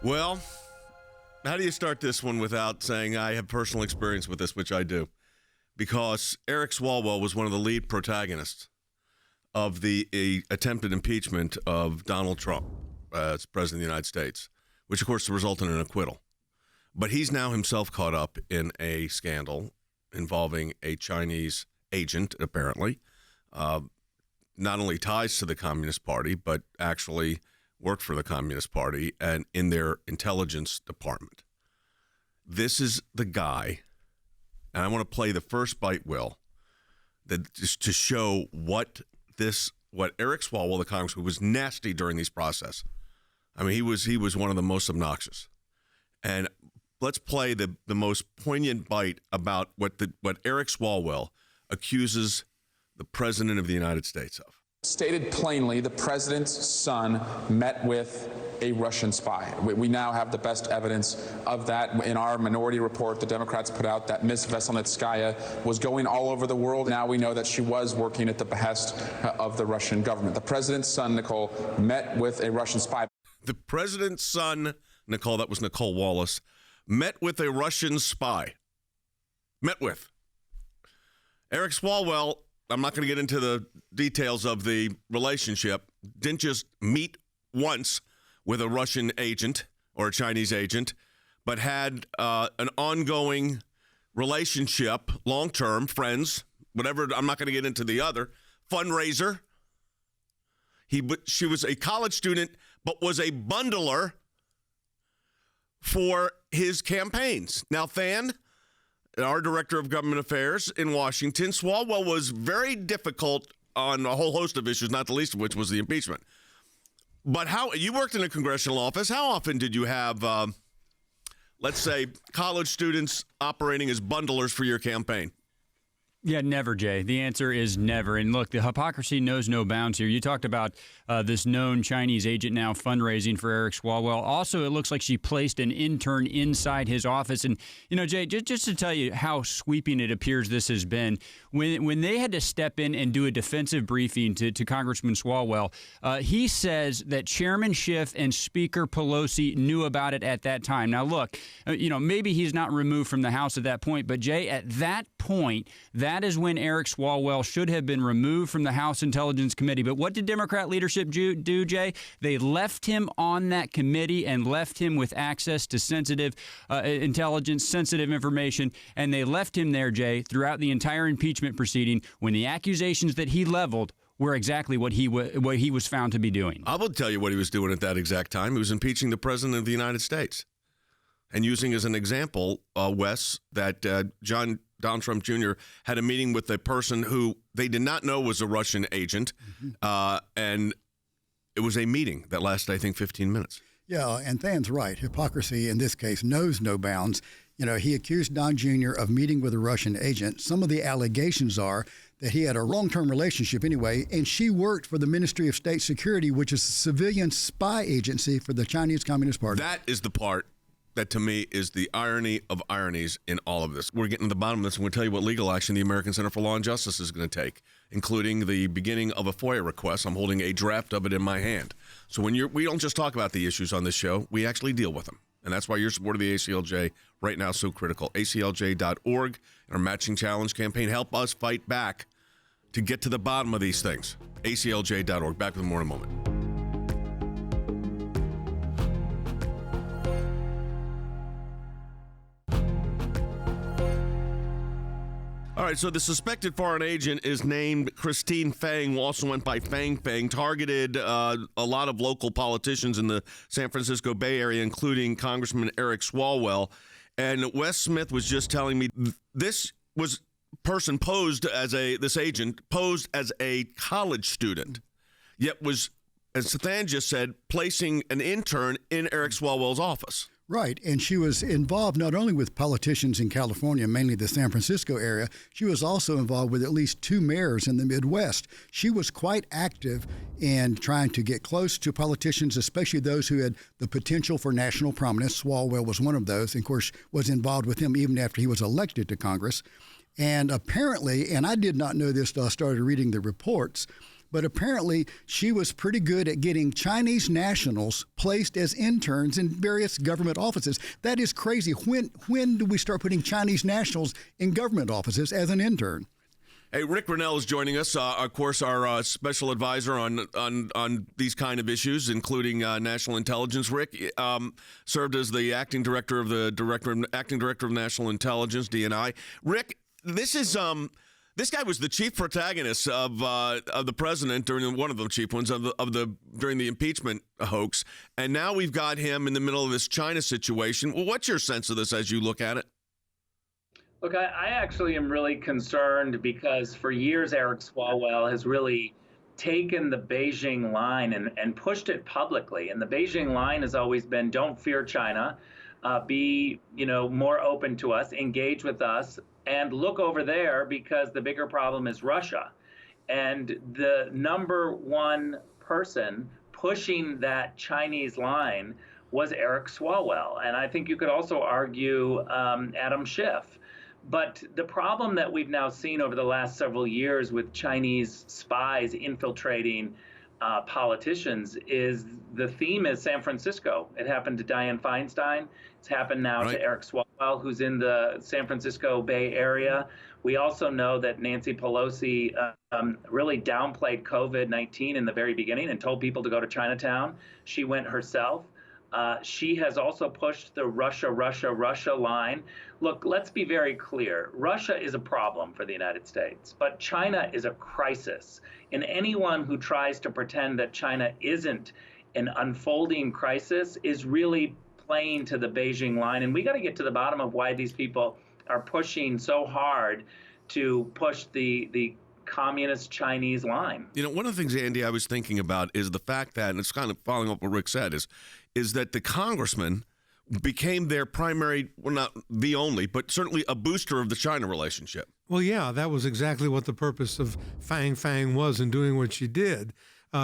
Well, how do you start this one without saying I have personal experience with this, which I do? Because Eric Swalwell was one of the lead protagonists of the attempted impeachment of Donald Trump as president of the United States, which, of course, resulted in an acquittal. But he's now himself caught up in a scandal involving a Chinese agent, apparently, not only ties to the Communist Party, but actually worked for the Communist Party and in their intelligence department. This is the guy, and I want to play the first bite, Will, that just to show what Eric Swalwell, the congressman, who was nasty during these process. I mean, he was one of the most obnoxious. And let's play the most poignant bite about what Eric Swalwell accuses the president of the United States of. Stated plainly, the president's son met with a Russian spy. We now have the best evidence of that. In our minority report, the Democrats put out that Ms. Veselnitskaya was going all over the world. Now we know that she was working at the behest of the Russian government. The president's son, Nicole, met with a Russian spy. The president's son, Nicole, that was Nicole Wallace, met with a Russian spy. Met with. Eric Swalwell, I'm not going to get into the details of the relationship, didn't just meet once with a Russian agent or a Chinese agent, but had an ongoing relationship, long-term, friends, whatever. I'm not going to get into the other. Fundraiser. She was a college student, but was a bundler for his campaigns. Now, Than, our director of government affairs in Washington, Swalwell was very difficult on a whole host of issues, not the least of which was the impeachment. But you worked in a congressional office. How often did you have, let's say, college students operating as bundlers for your campaign? Yeah, never, Jay. The answer is never. And look, the hypocrisy knows no bounds here. You talked about this known Chinese agent now fundraising for Eric Swalwell. Also, it looks like she placed an intern inside his office. And, you know, Jay, just to tell you how sweeping it appears this has been, when they had to step in and do a defensive briefing to Congressman Swalwell, he says that Chairman Schiff and Speaker Pelosi knew about it at that time. Now, look, maybe he's not removed from the House at that point, but, Jay, at that point, that is when Eric Swalwell should have been removed from the House Intelligence Committee. But what did Democrat leadership do, Jay? They left him on that committee and left him with access to sensitive intelligence, sensitive information, and they left him there, Jay, throughout the entire impeachment proceeding when the accusations that he leveled were exactly what he was found to be doing. I will tell you what he was doing at that exact time. He was impeaching the president of the United States and using as an example, Wes, that Donald Trump Jr. had a meeting with a person who they did not know was a Russian agent, and it was a meeting that lasted, I think, 15 minutes. Yeah, and Than's right. Hypocrisy in this case knows no bounds. He accused Don Jr. of meeting with a Russian agent. Some of the allegations are that he had a long-term relationship anyway, and she worked for the Ministry of State Security, which is a civilian spy agency for the Chinese Communist Party. That is the part that, to me, is the irony of ironies in all of this. We're getting to the bottom of this, and we'll tell you what legal action the American Center for Law and Justice is going to take, including the beginning of a FOIA request. I'm holding a draft of it in my hand. So we don't just talk about the issues on this show, we actually deal with them. And that's why your support of the ACLJ right now is so critical. ACLJ.org and our Matching Challenge campaign. Help us fight back to get to the bottom of these things. ACLJ.org. Back with more in a moment. All right, so the suspected foreign agent is named Christine Fang, who also went by Fang Fang, targeted a lot of local politicians in the San Francisco Bay Area, including Congressman Eric Swalwell. And Wes Smith was just telling me this agent posed as a college student, yet was, as Than just said, placing an intern in Eric Swalwell's office. Right, and she was involved not only with politicians in California, mainly the San Francisco area, she was also involved with at least 2 mayors in the Midwest. She was quite active in trying to get close to politicians, especially those who had the potential for national prominence. Swalwell was one of those, and of course was involved with him even after he was elected to Congress. And apparently, and I did not know this till I started reading the reports, but apparently she was pretty good at getting Chinese nationals placed as interns in various government offices. That is crazy. When do we start putting Chinese nationals in government offices as an intern? Hey, Rick Grinnell is joining us. Of course, our special advisor on these kind of issues, including national intelligence. Rick served as the acting director of National Intelligence (DNI). Rick, this guy was the chief protagonist of the president during one of the chief ones during the impeachment hoax, and now we've got him in the middle of this China situation. Well, what's your sense of this as you look at it? Look, I actually am really concerned because for years Eric Swalwell has really taken the Beijing line and pushed it publicly. And the Beijing line has always been, don't fear China, be more open to us, engage with us, and look over there because the bigger problem is Russia. And the number one person pushing that Chinese line was Eric Swalwell. And I think you could also argue Adam Schiff. But the problem that we've now seen over the last several years with Chinese spies infiltrating politicians is the theme is San Francisco. It happened to Dianne Feinstein. It's happened now to Eric Swalwell, who's in the San Francisco Bay Area. We also know that Nancy Pelosi really downplayed COVID-19 in the very beginning and told people to go to Chinatown. She went herself. She has also pushed the Russia line. Look, let's be very clear. Russia is a problem for the United States, but China is a crisis. And anyone who tries to pretend that China isn't an unfolding crisis is really playing to the Beijing line. And we got to get to the bottom of why these people are pushing so hard to push the communist Chinese line. One of the things, Andy, I was thinking about is the fact that, and it's kind of following up what Rick said, is that the congressman became their primary, well, not the only, but certainly a booster of the China relationship. Well, yeah, that was exactly what the purpose of Fang was in doing what she did.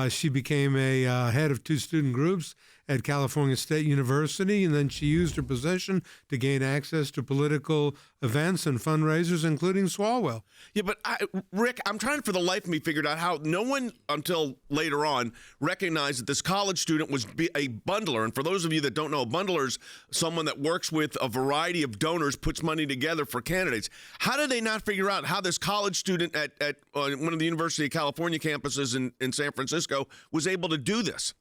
She became a head of two student groups at California State University, and then she used her position to gain access to political events and fundraisers, including Swalwell. Yeah, but Rick, I'm trying for the life of me figured out how no one until later on recognized that this college student was a bundler. And for those of you that don't know, a bundler is someone that works with a variety of donors, puts money together for candidates. How did they not figure out how this college student at one of the University of California campuses in San Francisco was able to do this?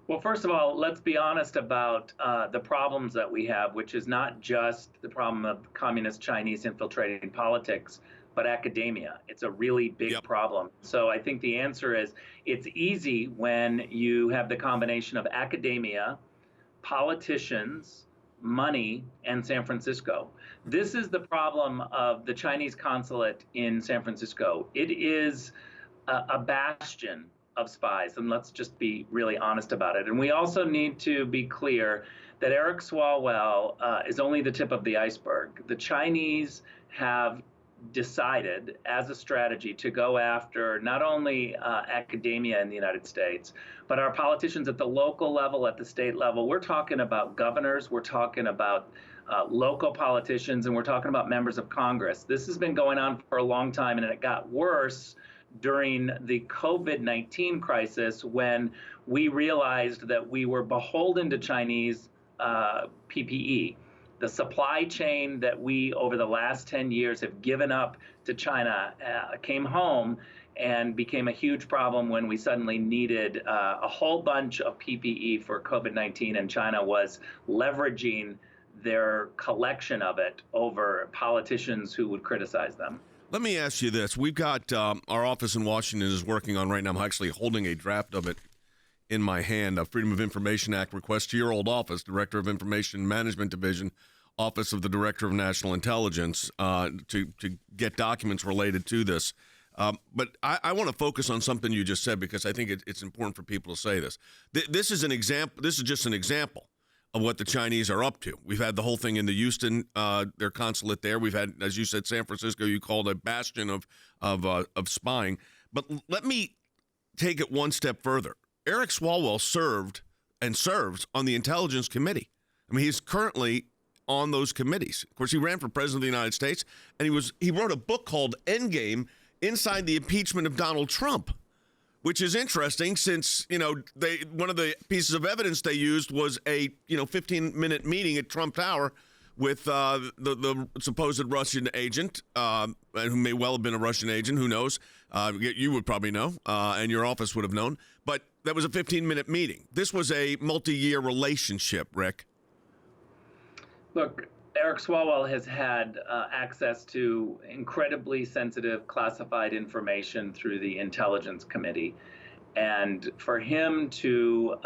Well, first of all, let's be honest about the problems that we have, which is not just the problem of communist Chinese infiltrating politics, but academia. It's a really big problem. So I think the answer is it's easy when you have the combination of academia, politicians, money, and San Francisco. This is the problem of the Chinese consulate in San Francisco. It is a bastion of spies, and let's just be really honest about it. And we also need to be clear that Eric Swalwell is only the tip of the iceberg. The Chinese have decided as a strategy to go after not only academia in the United States, but our politicians at the local level, at the state level. We're talking about governors, we're talking about local politicians, and we're talking about members of Congress. This has been going on for a long time, and it got worse during the COVID-19 crisis when we realized that we were beholden to Chinese PPE. The supply chain that we, over the last 10 years, have given up to China came home and became a huge problem when we suddenly needed a whole bunch of PPE for COVID-19, and China was leveraging their collection of it over politicians who would criticize them. Let me ask you this. We've got our office in Washington is working on right now. I'm actually holding a draft of it in my hand, a Freedom of Information Act request to your old office, Director of Information Management Division, Office of the Director of National Intelligence, to get documents related to this. But I want to focus on something you just said because I think it's important for people to say this. This is an example. This is just an example of what the Chinese are up to. We've had the whole thing in the Houston, their consulate there. We've had, as you said, San Francisco, you called a bastion of spying. But let me take it one step further. Eric Swalwell served and serves on the Intelligence Committee. I mean, he's currently on those committees. Of course, he ran for president of the United States, and he wrote a book called Endgame, Inside the Impeachment of Donald Trump. which is interesting since, one of the pieces of evidence they used was a, 15-minute meeting at Trump Tower with the supposed Russian agent, who may well have been a Russian agent, who knows? You would probably know, and your office would have known. But that was a 15-minute meeting. This was a multi-year relationship, Rick. Look, Eric Swalwell has had access to incredibly sensitive classified information through the Intelligence Committee. And for him to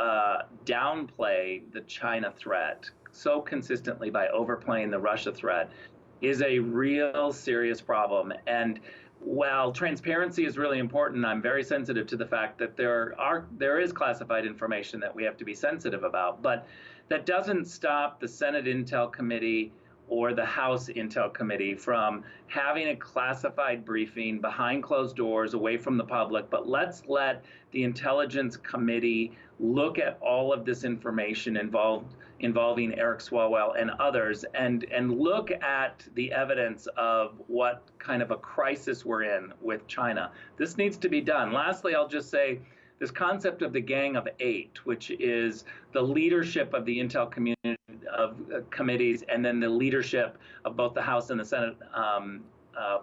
downplay the China threat so consistently by overplaying the Russia threat is a real serious problem. And while transparency is really important, I'm very sensitive to the fact that there is classified information that we have to be sensitive about. But that doesn't stop the Senate Intel Committee or the House Intel Committee from having a classified briefing behind closed doors away from the public. But let's let the Intelligence Committee look at all of this information involving Eric Swalwell and others and look at the evidence of what kind of a crisis we're in with China. This needs to be done. Lastly, I'll just say this concept of the Gang of Eight, which is the leadership of the Intel community of committees and then the leadership of both the House and the Senate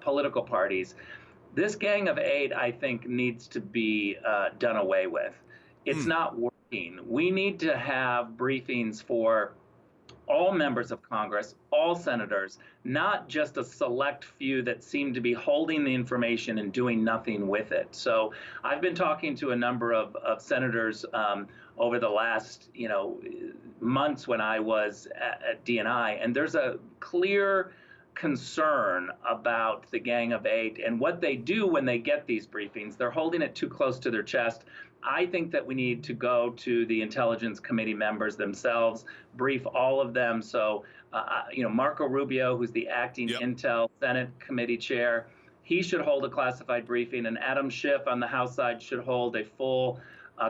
political parties. This Gang of Eight, I think, needs to be done away with. It's not working. We need to have briefings for all members of Congress, all senators, not just a select few that seem to be holding the information and doing nothing with it. So I've been talking to a number of senators over the last, months when I was at DNI, and there's a clear concern about the Gang of Eight and what they do when they get these briefings. They're holding it too close to their chest. I think that we need to go to the Intelligence Committee members themselves, brief all of them. So, Marco Rubio, who's the acting Intel Senate Committee chair, he should hold a classified briefing, and Adam Schiff on the House side should hold a full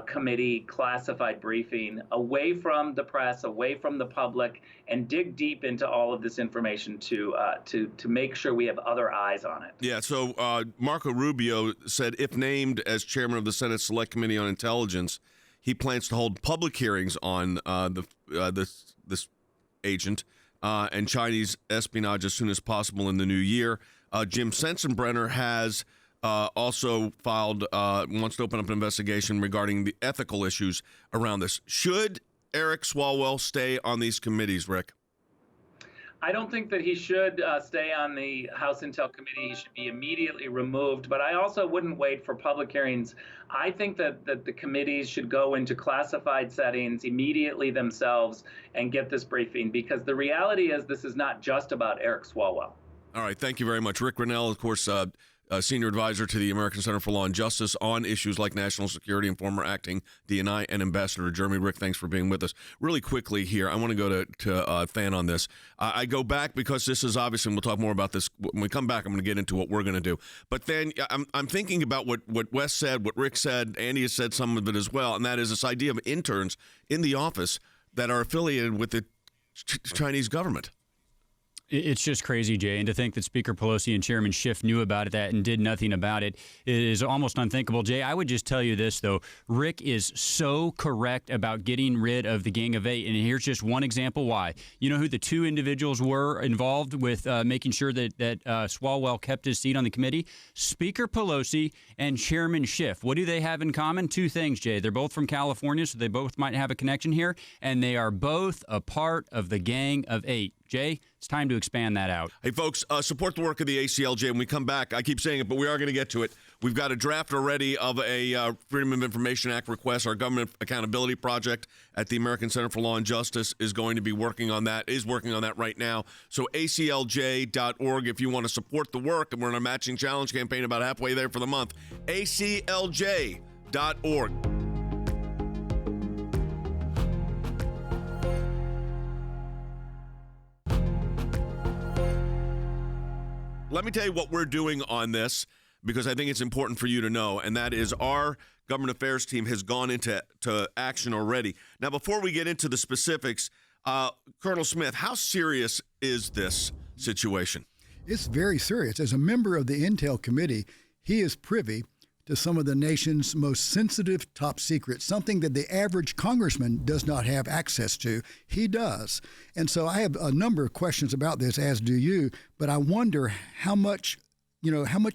committee classified briefing away from the press, away from the public, and dig deep into all of this information to make sure we have other eyes on it. Yeah, so Marco Rubio said if named as chairman of the Senate Select Committee on Intelligence, he plans to hold public hearings on this agent and Chinese espionage as soon as possible in the new year. Jim Sensenbrenner has also filed, wants to open up an investigation regarding the ethical issues around this. Should Eric Swalwell stay on these committees, Rick? I don't think that he should stay on the House Intel Committee. He should be immediately removed. But I also wouldn't wait for public hearings. I think that the committees should go into classified settings immediately themselves and get this briefing, because the reality is this is not just about Eric Swalwell. All right. Thank you very much. Rick Grinnell, of course, senior advisor to the American Center for Law and Justice on issues like national security, and former acting DNI and ambassador to Germany. Rick, thanks for being with us. Really quickly here, I want to go to Than on this. I go back because this is obviously, and we'll talk more about this when we come back. I'm going to get into what we're going to do. But then I'm thinking about what Wes said, what Rick said, Andy has said some of it as well, and that is this idea of interns in the office that are affiliated with the Chinese government. It's just crazy, Jay. And to think that Speaker Pelosi and Chairman Schiff knew about that and did nothing about it is almost unthinkable. Jay, I would just tell you this, though. Rick is so correct about getting rid of the Gang of Eight. And here's just one example why. You know who the two individuals were involved with making sure that Swalwell kept his seat on the committee? Speaker Pelosi and Chairman Schiff. What do they have in common? Two things, Jay. They're both from California, so they both might have a connection here. And they are both a part of the Gang of Eight. Jay, it's time to expand that out. Hey, folks, support the work of the ACLJ. When we come back, I keep saying it, but we are going to get to it. We've got a draft already of a Freedom of Information Act request. Our Government Accountability Project at the American Center for Law and Justice is going to be working on that right now. So aclj.org if you want to support the work. And we're in a matching challenge campaign about halfway there for the month. aclj.org. Let me tell you what we're doing on this, because I think it's important for you to know, and that is our government affairs team has gone into action already. Now, before we get into the specifics, Colonel Smith, how serious is this situation? It's very serious. As a member of the Intel Committee, he is privy to some of the nation's most sensitive top secrets, something that the average congressman does not have access to. He does. And so I have a number of questions about this, as do you, but I wonder how much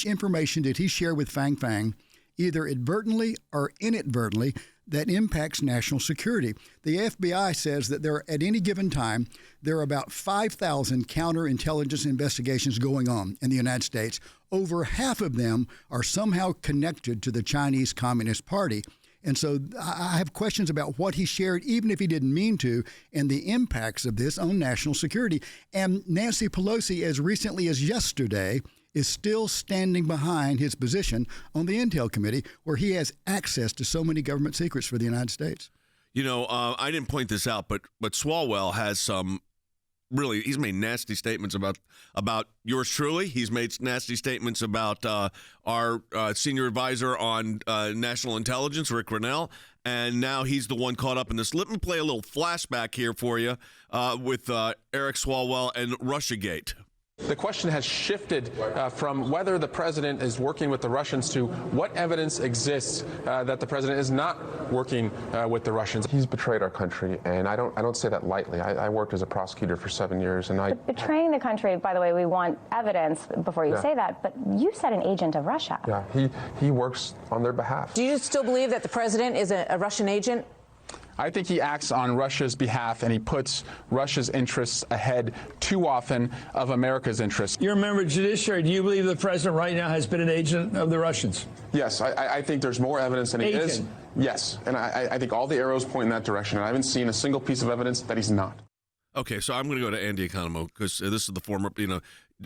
information did he share with Fang Fang, either inadvertently or inadvertently, that impacts national security. The FBI says that at any given time, there are about 5,000 counterintelligence investigations going on in the United States. Over half of them are somehow connected to the Chinese Communist Party. And so I have questions about what he shared, even if he didn't mean to, and the impacts of this on national security. And Nancy Pelosi, as recently as yesterday, is still standing behind his position on the Intel Committee, where he has access to so many government secrets for the United States. You know, I didn't point this out, but Swalwell has he's made nasty statements about yours truly. He's made nasty statements about our senior advisor on national intelligence, Rick Grinnell, and now he's the one caught up in this. Let me play a little flashback here for you with Eric Swalwell and Russiagate. The question has shifted from whether the president is working with the Russians to what evidence exists that the president is not working with the Russians. He's betrayed our country, and I don't say that lightly. I worked as a prosecutor for 7 years, and But betraying the country, by the way, we want evidence before you say that, but you said an agent of Russia. Yeah, he works on their behalf. Do you still believe that the president is a Russian agent? I think he acts on Russia's behalf, and he puts Russia's interests ahead too often of America's interests. You're a member of the Judiciary. Do you believe the president right now has been an agent of the Russians? Yes, I think there's more evidence than he is. Yes, and I think all the arrows point in that direction, and I haven't seen a single piece of evidence that he's not. Okay, so I'm going to go to Andy Economo because this is the former,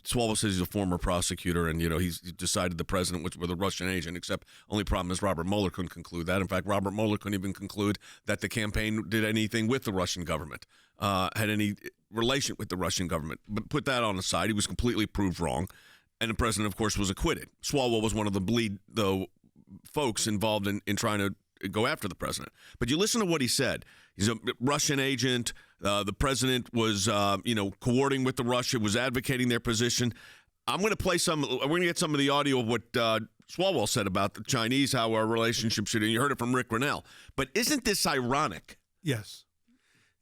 Swalwell says he's a former prosecutor, and, he's decided the president was with a Russian agent, except only problem is Robert Mueller couldn't conclude that. In fact, Robert Mueller couldn't even conclude that the campaign did anything with the Russian government, had any relation with the Russian government. But put that on the side. He was completely proved wrong, and the president, of course, was acquitted. Swalwell was one of the lead, though, folks involved in trying to go after the president. But you listen to what he said. He's a Russian agent. The president was, coordinating with the Russia, was advocating their position. I'm going to play we're going to get some of the audio of what Swalwell said about the Chinese, how our relationship should, and you heard it from Rick Grinnell. But isn't this ironic? Yes.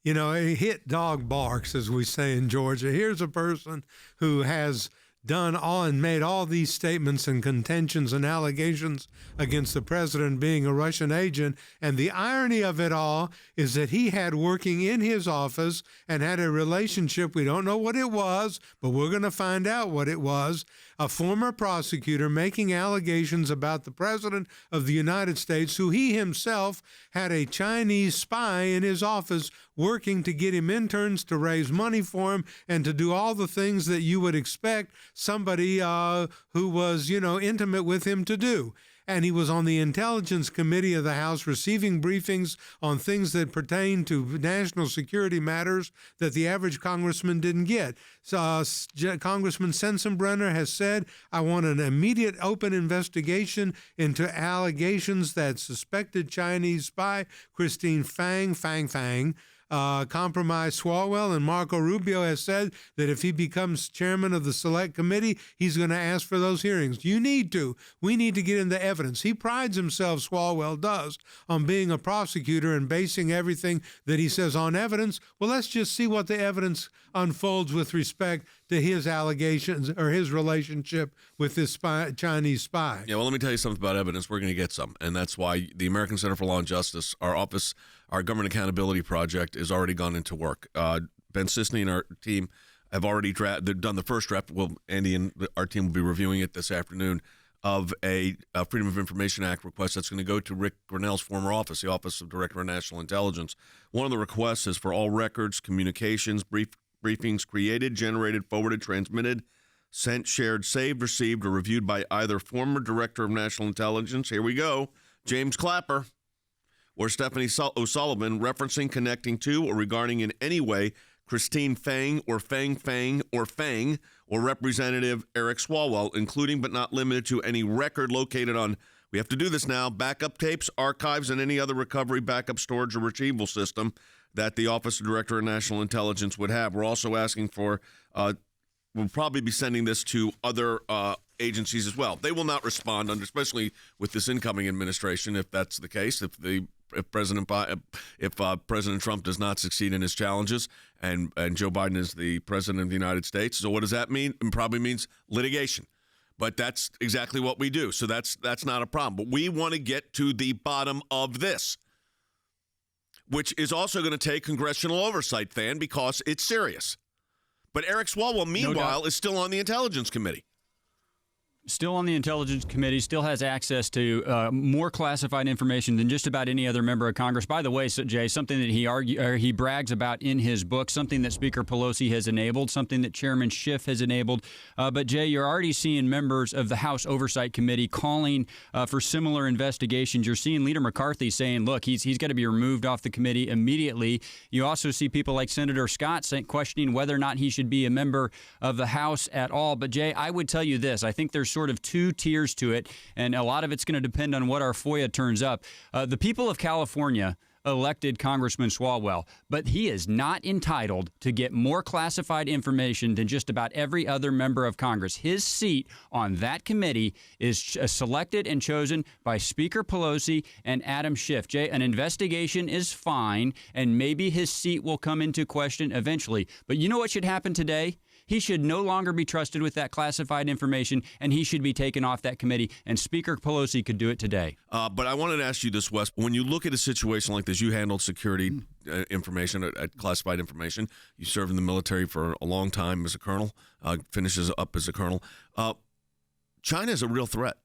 A hit dog barks, as we say in Georgia. Here's a person who has done all and made all these statements and contentions and allegations against the president being a Russian agent. And the irony of it all is that he had working in his office and had a relationship. We don't know what it was, but we're going to find out what it was. A former prosecutor making allegations about the president of the United States, who he himself had a Chinese spy in his office working to get him interns to raise money for him and to do all the things that you would expect somebody who was, intimate with him to do. And he was on the Intelligence Committee of the House receiving briefings on things that pertain to national security matters that the average congressman didn't get. So Congressman Sensenbrenner has said, I want an immediate open investigation into allegations that suspected Chinese spy Christine Fang compromised Swalwell, and Marco Rubio has said that if he becomes chairman of the Select Committee, he's going to ask for those hearings. You need to. We need to get into evidence. He prides himself, Swalwell does, on being a prosecutor and basing everything that he says on evidence. Well, let's just see what the evidence unfolds with respect to his allegations or his relationship with this Chinese spy. Yeah, well, let me tell you something about evidence. We're going to get some, and that's why the American Center for Law and Justice, our Government Accountability Project, is already gone into work. Ben Sisney and our team have already done the first draft. Well, Andy and our team will be reviewing it this afternoon, of a Freedom of Information Act request that's going to go to Rick Grinnell's former office, the Office of Director of National Intelligence. One of the requests is for all records, communications, briefings created, generated, forwarded, transmitted, sent, shared, saved, received, or reviewed by either former Director of National Intelligence, here we go, James Clapper, or Stephanie O'Sullivan, referencing, connecting to, or regarding in any way Christine Fang, or Fang, or Representative Eric Swalwell, including but not limited to any record located on, we have to do this now, backup tapes, archives, and any other recovery, backup, storage, or retrieval system that the Office of Director of National Intelligence would have. We're also asking for, we'll probably be sending this to other agencies as well. They will not respond, especially with this incoming administration, if that's the case. If President Trump does not succeed in his challenges, and Joe Biden is the president of the United States, so what does that mean? It probably means litigation. But that's exactly what we do. So that's not a problem. But we want to get to the bottom of this, which is also going to take congressional oversight, Than, because it's serious. But Eric Swalwell, meanwhile, is still on the Intelligence Committee. Still on the Intelligence Committee, still has access to more classified information than just about any other member of Congress. By the way, Jay, something that he brags about in his book, something that Speaker Pelosi has enabled, something that Chairman Schiff has enabled. But, Jay, you're already seeing members of the House Oversight Committee calling for similar investigations. You're seeing Leader McCarthy saying, look, he's got to be removed off the committee immediately. You also see people like Senator Scott questioning whether or not he should be a member of the House at all. But, Jay, I would tell you this. I think there's sort of two tiers to it, and a lot of it's going to depend on what our FOIA turns up. The people of California elected Congressman Swalwell, but he is not entitled to get more classified information than just about every other member of Congress. His seat on that committee is selected and chosen by Speaker Pelosi and Adam Schiff. Jay, an investigation is fine, and maybe his seat will come into question eventually. But you know what should happen today? He should no longer be trusted with that classified information, and he should be taken off that committee, and Speaker Pelosi could do it today. But I wanted to ask you this, Wes. When you look at a situation like this, you handled security information, classified information. You served in the military for a long time as a colonel, finishes up as a colonel. China is a real threat.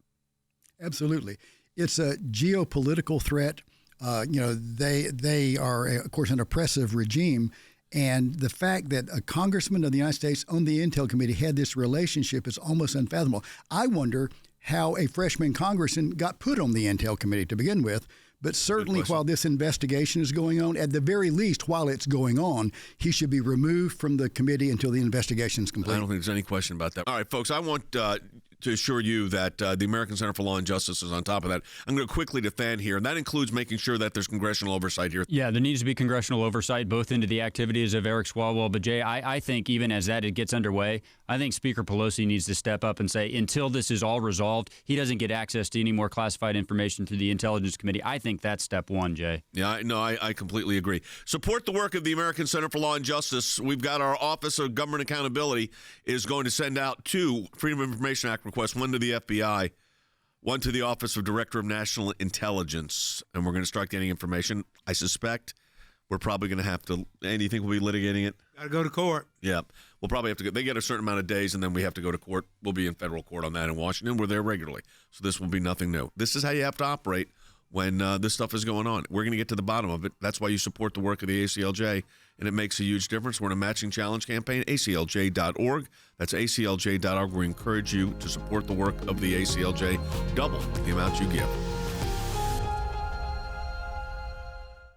Absolutely. It's a geopolitical threat. They are, of course, an oppressive regime. And the fact that a congressman of the United States on the Intel Committee had this relationship is almost unfathomable. I wonder how a freshman congressman got put on the Intel Committee to begin with. But certainly while this investigation is going on, at the very least, while it's going on, he should be removed from the committee until the investigation is complete. I don't think there's any question about that. All right, folks, I want to assure you that the American Center for Law and Justice is on top of that. I'm going to quickly to Than here, and that includes making sure that there's congressional oversight here. Yeah, there needs to be congressional oversight both into the activities of Eric Swalwell. But, Jay, I think even as that gets underway, I think Speaker Pelosi needs to step up and say until this is all resolved, he doesn't get access to any more classified information through the Intelligence Committee. I think that's step one, Jay. Yeah, I completely agree. Support the work of the American Center for Law and Justice. We've got our Office of Government Accountability is going to send out 2 Freedom of Information Act requests, one to the FBI, one to the Office of Director of National Intelligence. And we're going to start getting information. I suspect we're probably going to have to, and do you think we'll be litigating it? Got to go to court. Yeah. We'll probably have to go. They get a certain amount of days, and then we have to go to court. We'll be in federal court on that in Washington. We're there regularly. So this will be nothing new. This is how you have to operate when this stuff is going on. We're going to get to the bottom of it. That's why you support the work of the ACLJ, and it makes a huge difference. We're in a matching challenge campaign, aclj.org. That's aclj.org. We encourage you to support the work of the ACLJ. Double the amount you give.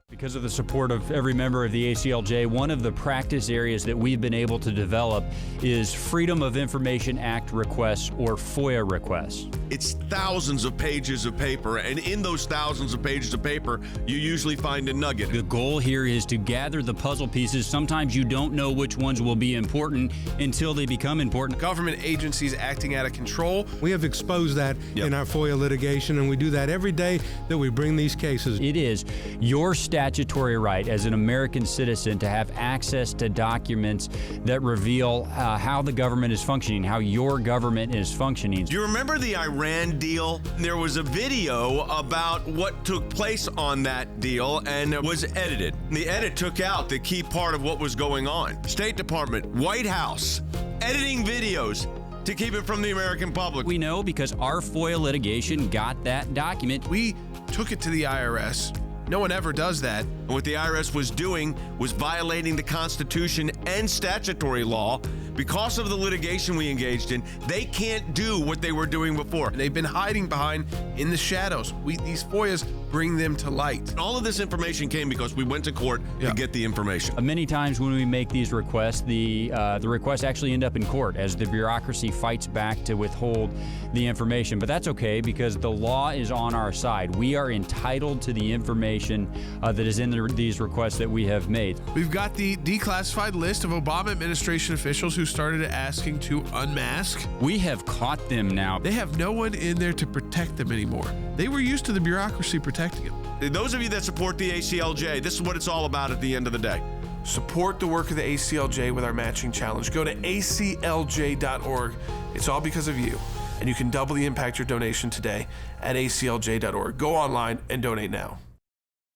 Because of the support of every member of the ACLJ, one of the practice areas that we've been able to develop is Freedom of Information Act requests, or FOIA requests. It's thousands of pages of paper, and in those thousands of pages of paper, you usually find a nugget. The goal here is to gather the puzzle pieces. Sometimes you don't know which ones will be important until they become important. Government agencies acting out of control. We have exposed that in our FOIA litigation, and we do that every day that we bring these cases. It is your statutory right as an American citizen to have access to documents that reveal how the government is functioning, how your government is functioning. Do you remember the Iran deal? There was a video about what took place on that deal, and it was edited. The edit took out the key part of what was going on. State Department, White House, editing videos to keep it from the American public. We know because our FOIA litigation got that document. We took it to the IRS. No one ever does that. And what the IRS was doing was violating the Constitution and statutory law. Because of the litigation we engaged in, they can't do what they were doing before. They've been hiding behind in the shadows. These FOIAs bring them to light. And all of this information came because we went to court to get the information. Many times when we make these requests, the requests actually end up in court as the bureaucracy fights back to withhold the information. But that's okay because the law is on our side. We are entitled to the information that is in these requests that we have made. We've got the declassified list of Obama administration officials who started asking to unmask. We have caught them now. They have no one in there to protect them anymore. They were used to the bureaucracy protecting them. Those of you that support the ACLJ, this is what it's all about at the end of the day. Support the work of the ACLJ with our matching challenge. Go to aclj.org. It's all because of you. And you can double the impact your donation today at aclj.org. Go online and donate now.